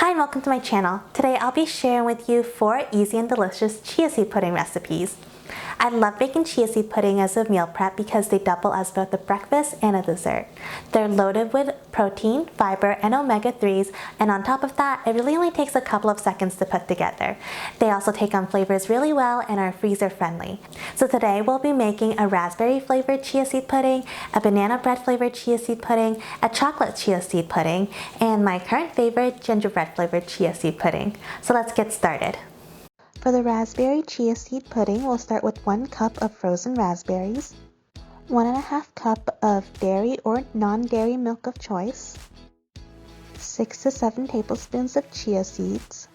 Hi and welcome to my channel. Today I'll be sharing with you 4 easy and delicious chia seed pudding recipes. I love making chia seed pudding as a meal prep because they double as both a breakfast and a dessert. They're loaded with protein, fiber, and omega-3s, and on top of that, it really only takes a couple of seconds to put together. They also take on flavors really well and are freezer friendly. So today we'll be making a raspberry flavored chia seed pudding, a banana bread flavored chia seed pudding, a chocolate chia seed pudding, and my current favorite gingerbread flavored chia seed pudding. So let's get started. For the raspberry chia seed pudding, we'll start with 1 cup of frozen raspberries, 1½ cup of dairy or non-dairy milk of choice, 6 to 7 tablespoons of chia seeds,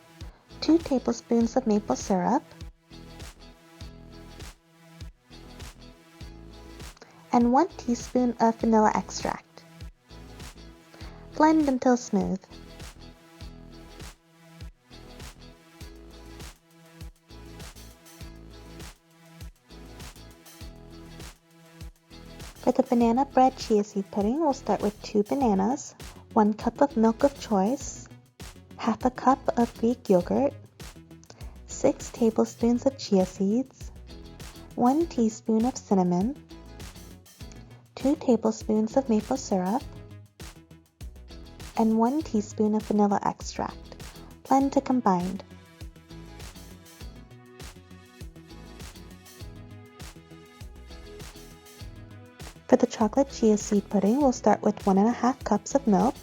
2 tablespoons of maple syrup, and 1 teaspoon of vanilla extract. Blend until smooth. For the banana bread chia seed pudding, we'll start with 2 bananas, 1 cup of milk of choice, half a cup of Greek yogurt, 6 tablespoons of chia seeds, 1 teaspoon of cinnamon, 2 tablespoons of maple syrup, and 1 teaspoon of vanilla extract. Blend to combine. For the chocolate chia seed pudding, we'll start with 1½ cups of milk,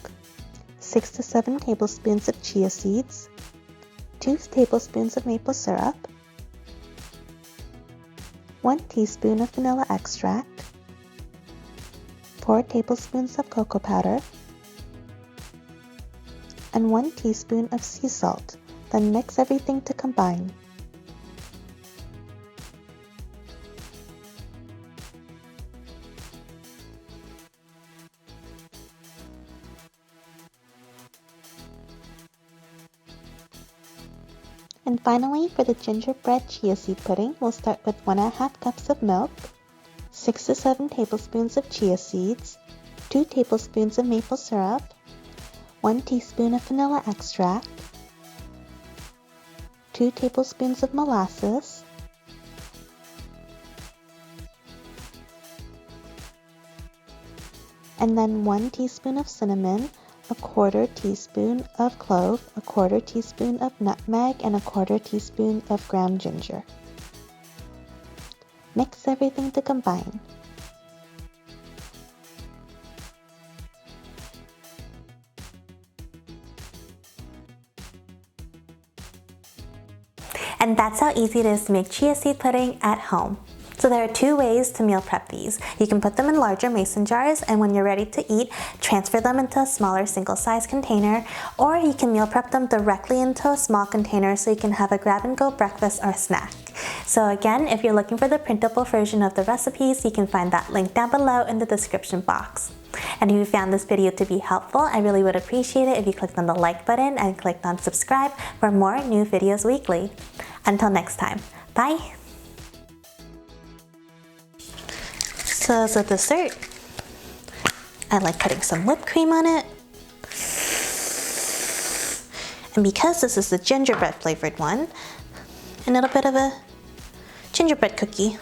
6 to 7 tablespoons of chia seeds, 2 tablespoons of maple syrup, 1 teaspoon of vanilla extract, 4 tablespoons of cocoa powder, and 1 teaspoon of sea salt. Then mix everything to combine. And finally, for the gingerbread chia seed pudding, we'll start with 1½ cups of milk, 6 to 7 tablespoons of chia seeds, 2 tablespoons of maple syrup, 1 teaspoon of vanilla extract, 2 tablespoons of molasses, and then 1 teaspoon of cinnamon, a 1/4 teaspoon of clove, a 1/4 teaspoon of nutmeg, and a 1/4 teaspoon of ground ginger. Mix everything to combine. And that's how easy it is to make chia seed pudding at home. So there are 2 ways to meal prep these. You can put them in larger mason jars, and when you're ready to eat, transfer them into a smaller single-sized container, or you can meal prep them directly into a small container so you can have a grab-and-go breakfast or snack. So again, if you're looking for the printable version of the recipes, you can find that link down below in the description box. And if you found this video to be helpful, I really would appreciate it if you clicked on the like button and clicked on subscribe for more new videos weekly. Until next time, bye! So as a dessert, I like putting some whipped cream on it. And because this is the gingerbread flavored one, a little bit of a gingerbread cookie.